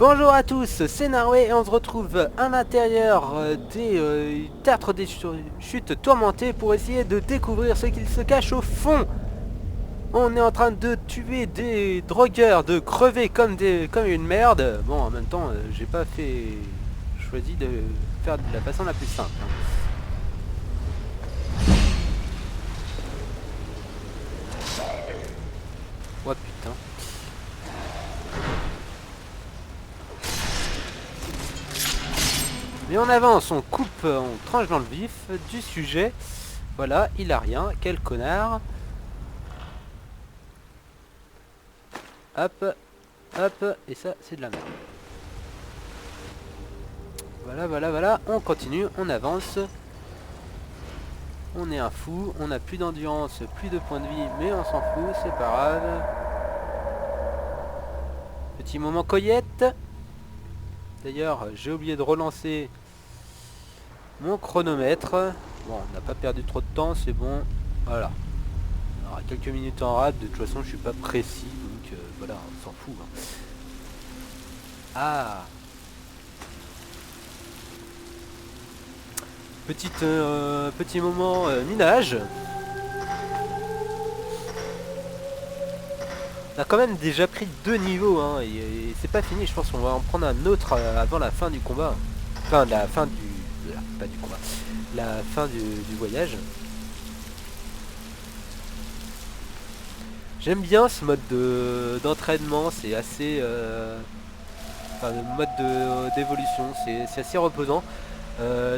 Bonjour à tous, c'est Narwé et on se retrouve à l'intérieur des tertres des chutes tourmentées pour essayer de découvrir ce qu'il se cache au fond. On est en train de tuer des drogueurs, de crever comme une merde. Bon, en même temps, j'ai pas choisi de faire de la façon la plus simple, hein. Oh putain. Mais on avance, on coupe, on tranche dans le vif du sujet. Voilà, il a rien, quel connard. Hop, hop, et ça c'est de la merde. Voilà, on continue, on avance. On est un fou, on n'a plus d'endurance, plus de points de vie, mais on s'en fout, c'est pas grave. Petit moment coyette. D'ailleurs, j'ai oublié de relancer mon chronomètre. Bon, on n'a pas perdu trop de temps, c'est bon. Voilà. On aura quelques minutes en rade, de toute façon je suis pas précis, donc voilà, on s'en fout, hein. Ah, petit moment minage. On a quand même déjà pris 2 niveaux, hein, et c'est pas fini, je pense qu'on va en prendre un autre avant la fin du combat. Enfin, la fin du... pas du combat. La fin du voyage. J'aime bien ce mode d'entraînement, c'est assez... enfin, le mode d'évolution, c'est assez reposant.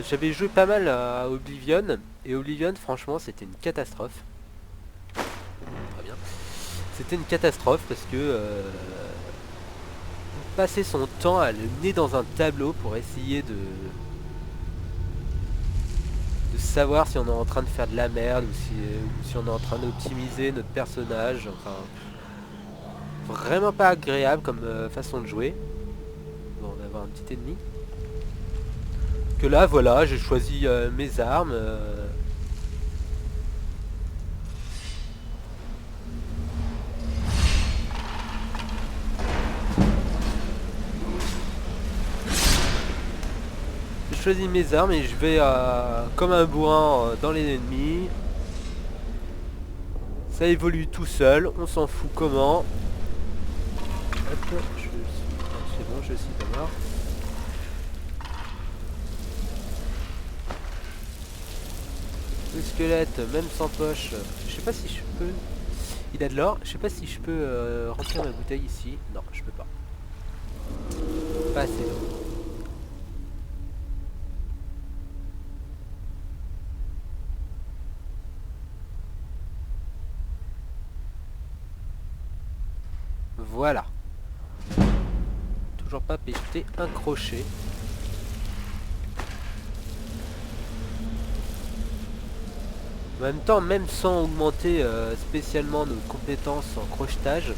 J'avais joué pas mal à Oblivion, et Oblivion, franchement, c'était une catastrophe. Très bien. C'était une catastrophe parce que passer son temps à le nez dans un tableau pour essayer de savoir si on est en train de faire de la merde ou si on est en train d'optimiser notre personnage. Enfin, vraiment pas agréable comme façon de jouer. Bon, on va avoir un petit ennemi. Que là, voilà, j'ai choisi mes armes. J'ai choisi mes armes et je vais comme un bourrin dans les ennemis. Ça évolue tout seul, on s'en fout comment. Hop, c'est bon, je suis pas mort. Le squelette, même sans poche, je sais pas si je peux... Il a de l'or, je sais pas si je peux remplir ma bouteille ici. Non, je peux pas. Pas assez d'eau. Voilà. Toujours pas pété un crochet. En même temps, même sans augmenter spécialement nos compétences en crochetage,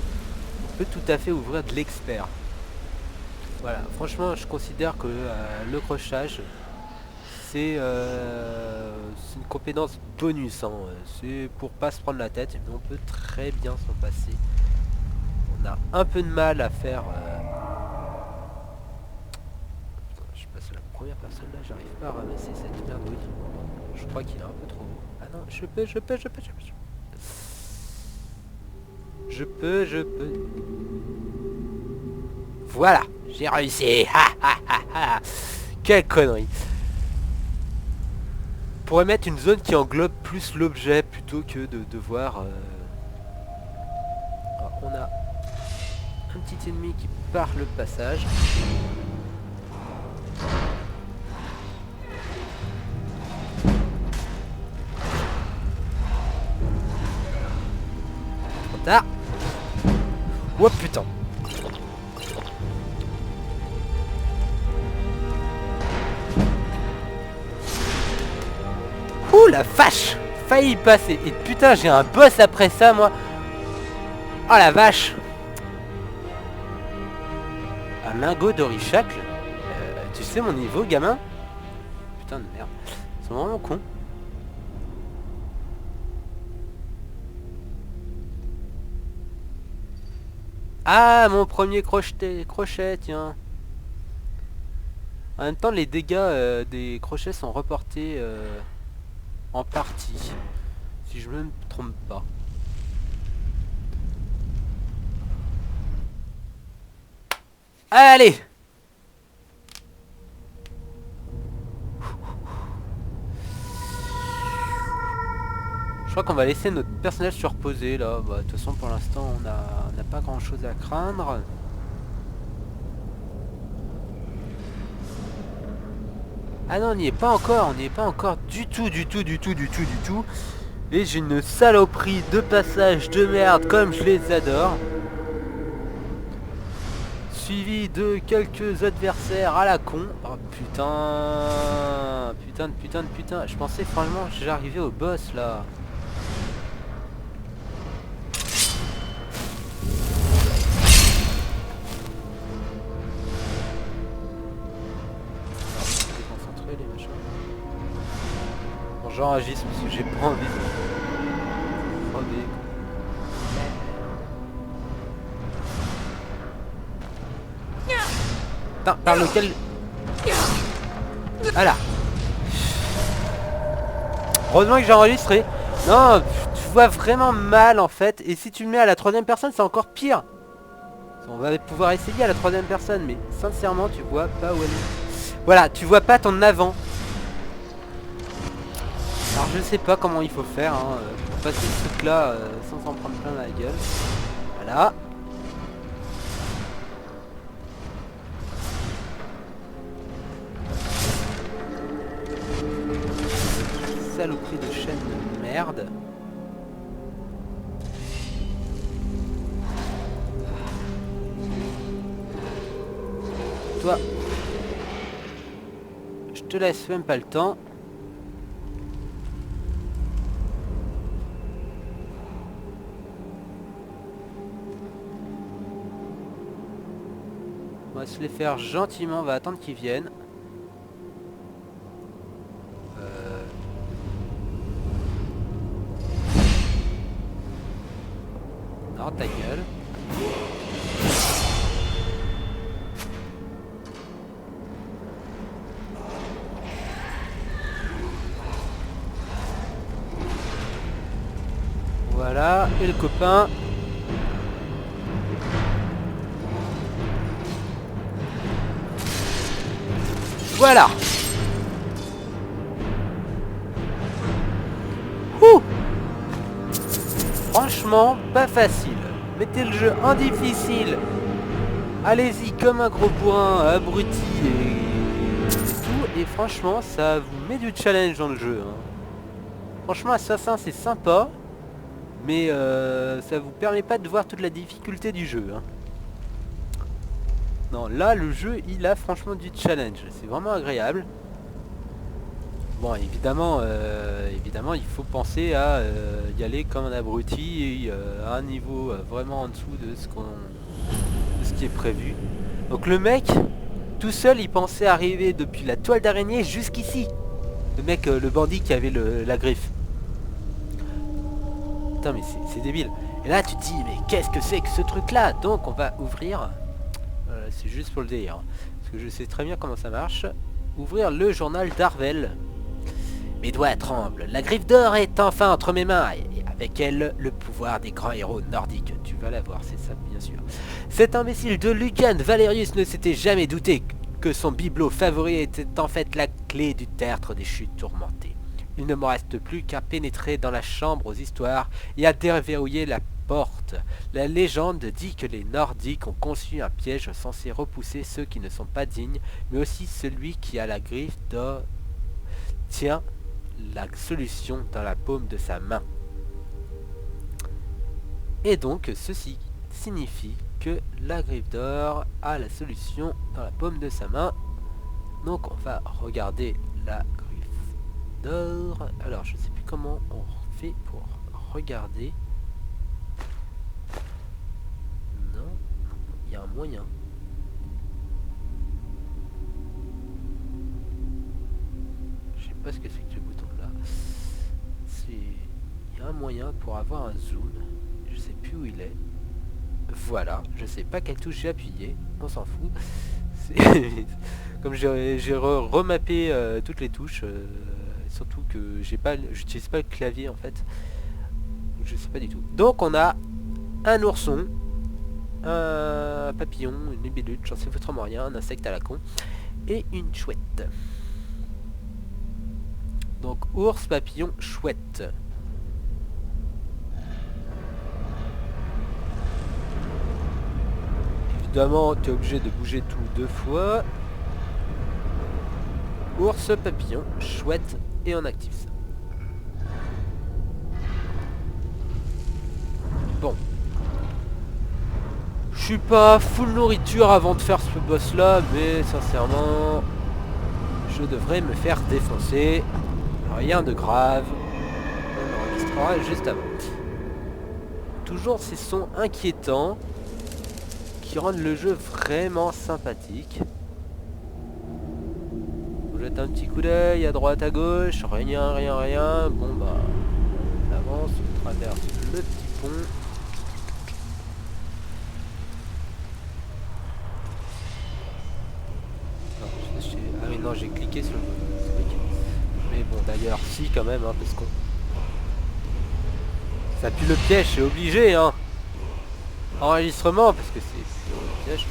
on peut tout à fait ouvrir de l'expert. Voilà, franchement, je considère que le crochetage, c'est une compétence bonus, hein. C'est pour pas se prendre la tête, mais on peut très bien s'en passer. On a un peu de mal à faire... Putain, je passe à la première personne là, j'arrive pas à ramasser cette merdouille. Je crois qu'il est un peu trop haut. Ah non, je peux. Je peux. Voilà, j'ai réussi. Ha ha ha ha. Quelle connerie. On pourrait mettre une zone qui englobe plus l'objet plutôt que de devoir... Alors, on a un petit ennemi qui part le passage. Trop tard. Oh putain. Ouh la vache. Failli y passer. Et putain, j'ai un boss après ça, moi. Oh la vache. Un lingot d'orichacle. Tu sais mon niveau, gamin? Putain de merde. Ils sont vraiment cons. Ah, mon premier crochet, tiens. En même temps, les dégâts des crochets sont reportés en partie, si je ne me trompe pas. Allez! Je crois qu'on va laisser notre personnage se reposer là. Bah, de toute façon, pour l'instant, on n'a pas grand chose à craindre. Ah non, on n'y est pas encore. On n'y est pas encore du tout. Et j'ai une saloperie de passages de merde comme je les adore. Suivi de quelques adversaires à la con. Oh putain. Putain. Je pensais franchement que j'arrivais au boss là. Déconcentrer les machins. Bon, j'enregistre parce que j'ai pas envie de crever. Putain, par lequel... Voilà. Heureusement que j'ai enregistré. Non, tu vois vraiment mal en fait. Et si tu le mets à la troisième personne, c'est encore pire. On va pouvoir essayer à la troisième personne, mais sincèrement, tu vois pas où elle est. Voilà, tu vois pas ton avant. Alors je sais pas comment il faut faire pour passer ce truc là sans s'en prendre plein la gueule. Voilà. Saloperie de chaîne de merde. Toi, je te laisse même pas le temps. On va se les faire gentiment, on va attendre qu'ils viennent. Non, ta gueule. Voilà, et le copain. Voilà. Ouh. Franchement, pas facile. Mettez le jeu en difficile. Allez-y comme un gros bourrin, abruti et tout. Et franchement, ça vous met du challenge dans le jeu. Franchement, Assassin, c'est sympa. Mais ça vous permet pas de voir toute la difficulté du jeu. Non, là, le jeu, il a franchement du challenge. C'est vraiment agréable. Bon, évidemment, il faut penser à y aller comme un abruti à un niveau vraiment en dessous de ce qui est prévu. Donc le mec, tout seul, il pensait arriver depuis la toile d'araignée jusqu'ici. Le mec, le bandit qui avait la griffe. Putain, mais c'est débile. Et là, tu te dis, mais qu'est-ce que c'est que ce truc-là? Donc, on va ouvrir... c'est juste pour le délire. Parce que je sais très bien comment ça marche. Ouvrir le journal d'Arvel. Mes doigts tremblent. La griffe d'or est enfin entre mes mains. Et avec elle, le pouvoir des grands héros nordiques. Tu vas la voir, c'est ça, bien sûr. Cet imbécile de Lucan Valerius ne s'était jamais douté que son bibelot favori était en fait la clé du tertre des chutes tourmentées. Il ne me reste plus qu'à pénétrer dans la chambre aux histoires et à déverrouiller la porte. La légende dit que les Nordiques ont conçu un piège censé repousser ceux qui ne sont pas dignes, mais aussi celui qui a la griffe d'or tient la solution dans la paume de sa main. Et donc, ceci signifie que la griffe d'or a la solution dans la paume de sa main. Donc, on va regarder la d'or. Alors je sais plus comment on fait pour regarder. Non, il y a un moyen. Je sais pas ce que c'est que ce bouton là. Il y a un moyen pour avoir un zoom. Je sais plus où il est. Voilà, je sais pas quelle touche j'ai appuyé. On s'en fout. Comme j'ai remappé toutes les touches, surtout que j'utilise pas le clavier en fait. Je sais pas du tout. Donc on a un ourson, un papillon, une libellule, j'en sais foutrement rien, un insecte à la con, et une chouette. Donc ours, papillon, chouette. Évidemment, tu es obligé de bouger tout 2 fois. Ours, papillon, chouette, et on active ça. Bon. Je suis pas full nourriture avant de faire ce boss là, mais sincèrement, je devrais me faire défoncer. Rien de grave. On enregistrera juste avant. Toujours ces sons inquiétants qui rendent le jeu vraiment sympathique. On jette un petit coup d'œil à droite à gauche, rien. Bon bah, on avance, on traverse le petit pont. Ah oui non, j'ai cliqué sur le truc. Mais bon d'ailleurs si quand même, hein, parce qu'on... Ça pue le piège, c'est obligé hein. Enregistrement, parce que c'est le piège.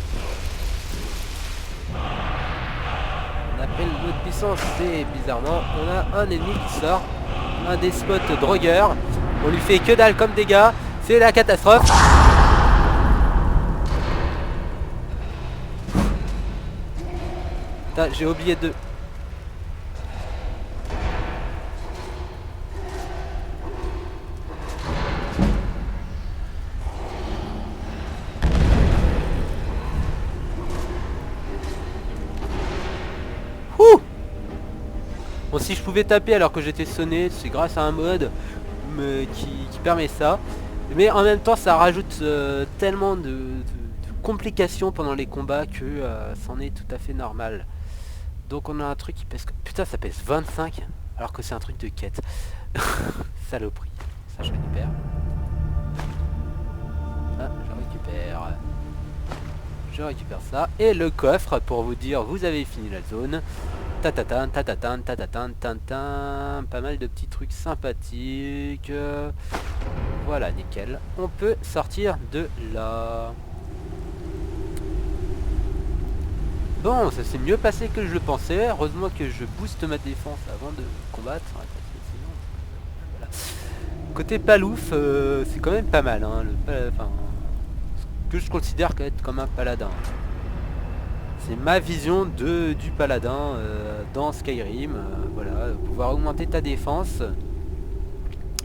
On appelle notre puissance et bizarrement on a un ennemi qui sort. Un despote drogueur. On lui fait que dalle comme dégâts. C'est la catastrophe. J'ai oublié de... Ouh. Bon, si je pouvais taper alors que j'étais sonné, c'est grâce à un mode qui permet ça. Mais en même temps, ça rajoute tellement de complications pendant les combats que c'en est tout à fait normal. Donc on a un truc qui pèse... Putain, ça pèse 25 alors que c'est un truc de quête. Saloperie. Ça, je récupère. Ah, je récupère. Je récupère ça. Et le coffre pour vous dire, vous avez fini la zone. Tatatan, tatatan, tatatan, tintin. Pas mal de petits trucs sympathiques. Voilà, nickel. On peut sortir de là. Bon, ça s'est mieux passé que je le pensais. Heureusement que je booste ma défense avant de combattre. Sinon, voilà. Côté palouf, c'est quand même pas mal. Hein, enfin, ce que je considère comme un paladin. C'est ma vision du paladin dans Skyrim. Voilà, pouvoir augmenter ta défense,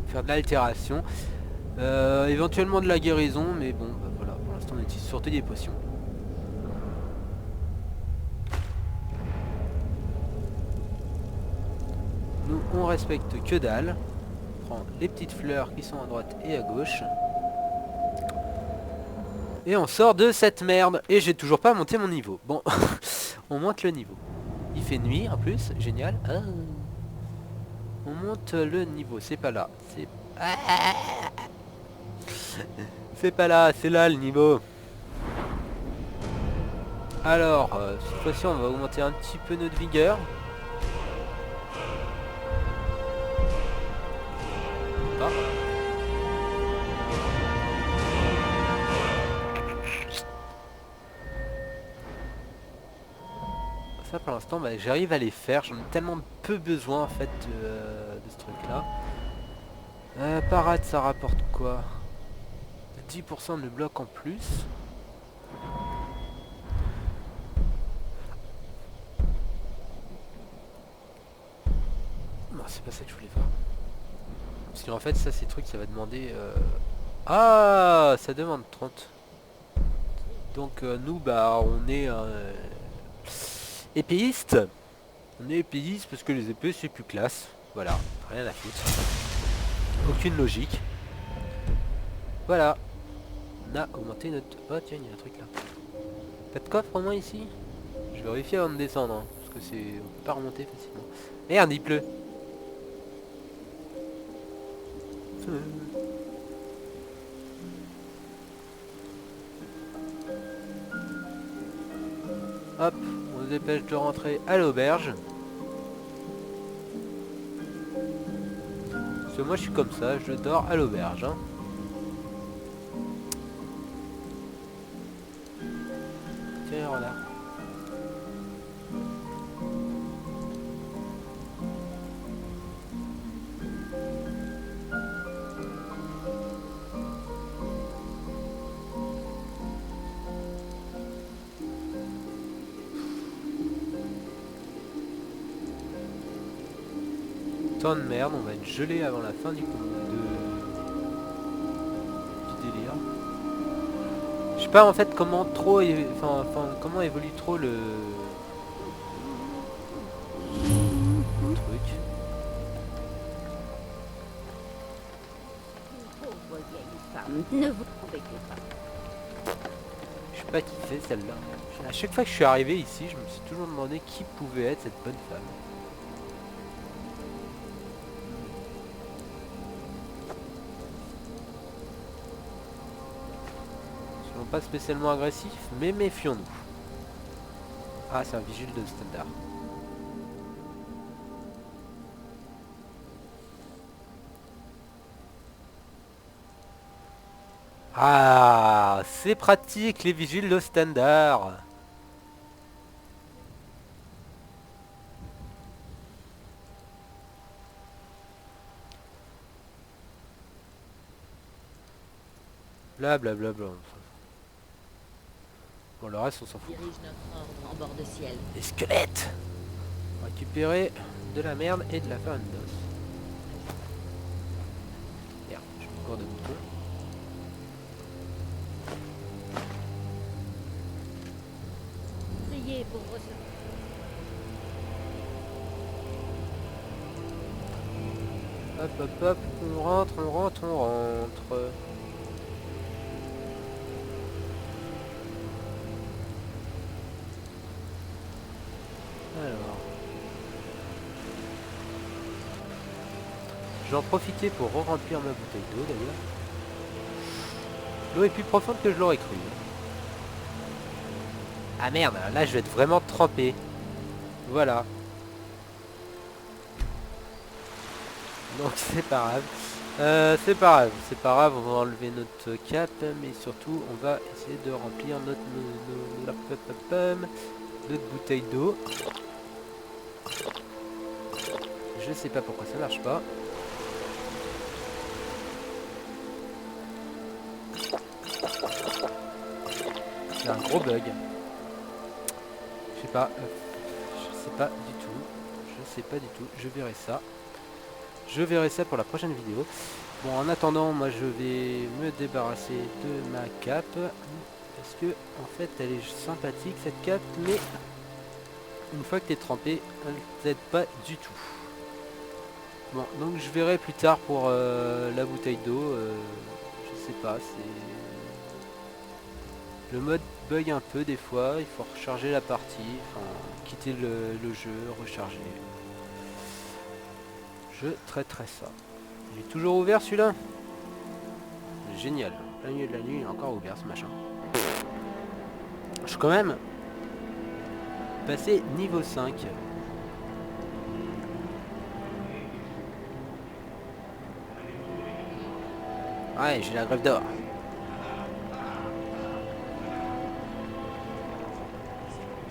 faire de l'altération, éventuellement de la guérison, mais bon, bah, voilà, pour l'instant on utilise surtout des potions. Nous, on respecte que dalle. On prend les petites fleurs qui sont à droite et à gauche. Et on sort de cette merde. Et j'ai toujours pas monté mon niveau. Bon, on monte le niveau. Il fait nuit en plus, génial. Ah. On monte le niveau, c'est pas là. C'est pas là, c'est là le niveau. Alors, cette fois-ci on va augmenter un petit peu notre vigueur. Ah. Ça pour l'instant bah, j'arrive à les faire, j'en ai tellement peu besoin en fait de ce truc là. Parade ça rapporte quoi? 10% de bloc en plus. Non c'est pas ça que je voulais faire. Parce qu'en fait ça c'est le truc ça va demander... Ah ça demande 30. Donc nous bah on est épéiste. On est épéiste parce que les épées c'est plus classe. Voilà, rien à foutre. Aucune logique. Voilà. On a augmenté notre... Oh tiens, il y a un truc là. Pas de coffre au moins ici? Je vais vérifier avant de descendre. Hein, parce que c'est... On peut pas remonter facilement. Merde, il pleut. Hop, on se dépêche de rentrer à l'auberge. Parce que moi je suis comme ça, je dors à l'auberge. Hein. Tiens, voilà. Tant de merde, on va être gelé avant la fin du délire. Je sais pas en fait comment trop, comment évolue trop le truc. Pauvre vieille femme, ne vous embêtez pas. Je sais pas qui c'est celle-là. À chaque fois que je suis arrivé ici, je me suis toujours demandé qui pouvait être cette bonne femme. Soyons pas spécialement agressifs, mais méfions-nous. Ah, c'est un vigile de standard. Ah, c'est pratique les vigiles de standard. Blablabla. Bon, le reste, on s'en fout. Dirige notre ordre en bord de ciel. Les squelettes. Récupérer de la merde et de la farine d'os. Merde, je me cours de bouton. Priez pour recevoir. Hop, hop, hop, on rentre, on rentre, on rentre. Alors. Je vais en profiter pour re-remplir ma bouteille d'eau d'ailleurs. L'eau est plus profonde que je l'aurais cru. Ah merde, là je vais être vraiment trempé. Voilà. Donc c'est pas grave. C'est pas grave, on va enlever notre cap, mais surtout on va essayer de remplir notre bouteille d'eau. Je sais pas pourquoi ça marche pas. C'est un gros bug. Je sais pas. Je sais pas du tout. Je sais pas du tout. Je verrai ça. Je verrai ça pour la prochaine vidéo. Bon, en attendant, moi je vais me débarrasser de ma cape. Parce que, en fait, elle est sympathique cette cape, mais une fois que tu es trempé, elle t'aide pas du tout. Bon, donc je verrai plus tard pour la bouteille d'eau. Je sais pas, c'est... Le mode bug un peu des fois, il faut recharger la partie, enfin, quitter le jeu, recharger. Je traiterai ça. Il est toujours ouvert celui-là? Génial. Plein milieu de la nuit, il est encore ouvert ce machin. Je suis quand même passé niveau 5. Ouais, j'ai la grève d'or.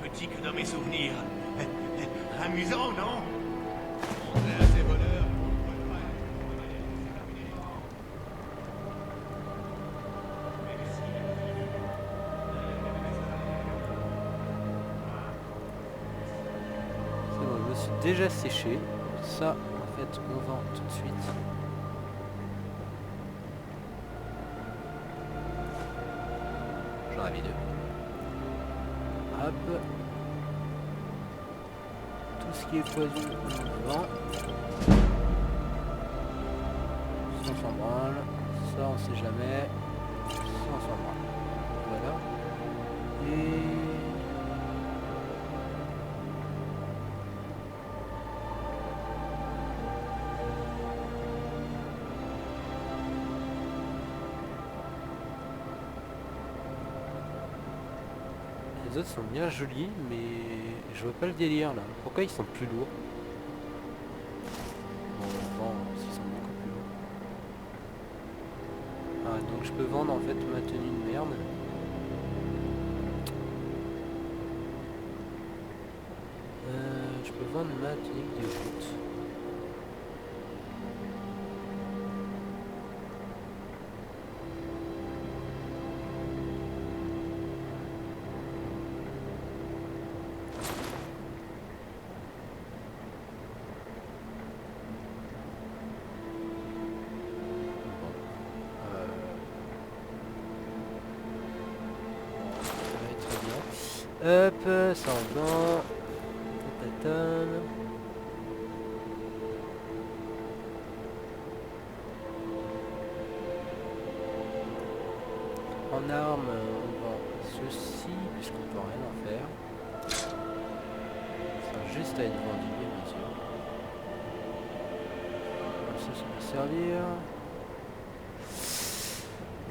Petit que dans mes souvenirs. Amusant, non? Montrer à ces voleurs. C'est bon, je me suis déjà séché. Ça, en fait, on vend tout de suite. J'en avais deux. Hop. Tout ce qui est poison, on vend. Ça, on s'en branle. Ça, on sait jamais. Ça, on s'en branle. Voilà. Et... les autres sont bien jolis, mais je vois pas le délire là. Pourquoi ils sont plus lourds? Bon, s'ils sont beaucoup plus lourds. Ah, donc je peux vendre en fait ma tenue de merde. Je peux vendre ma tunique de jute. Hop, ça en vend. Tatane. En armes, on vend ceci, puisqu'on peut rien en faire. Ça a juste à être vendu, bien sûr. Ça va servir.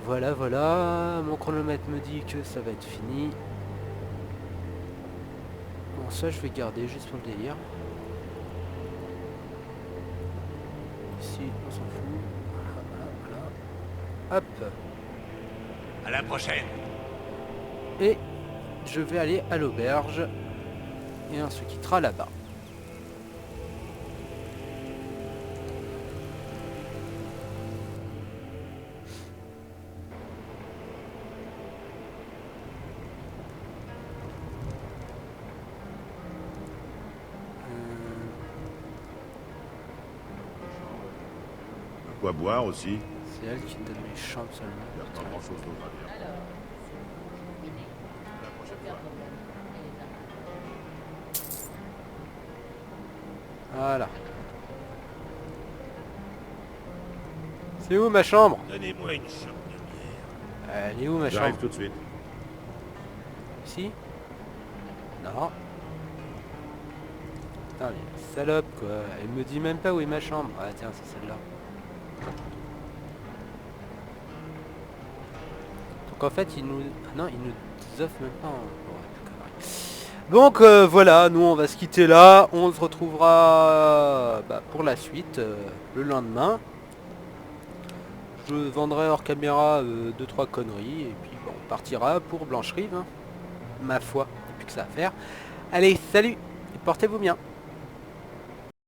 Voilà, voilà. Mon chronomètre me dit que ça va être fini. Bon, ça je vais garder juste pour le délire. Ici, on s'en fout. Voilà, voilà. Hop. À la prochaine. Et je vais aller à l'auberge. Et on se quittera là-bas. Quoi boire aussi? C'est elle qui donne les chambres Il seulement. n'y a pas grand chose d'autre à dire. Alors, c'est terminé. La prochaine Aucun fois. problème. Elle est là. Voilà. C'est où ma chambre? Donnez-moi une chope de bière. Elle est où ma J'arrive chambre? tout de suite. Ici? Non. Putain, les salopes quoi. Elle me dit même pas où est ma chambre. Ah tiens, c'est celle-là. Donc en fait, il nous... Non, il nous offre même pas un... Donc voilà, nous on va se quitter là. On se retrouvera pour la suite le lendemain. Je vendrai hors caméra 2-3 conneries. Et puis bon, on partira pour Blancherive. Hein. Ma foi, il n'y a plus que ça à faire. Allez, salut et portez-vous bien.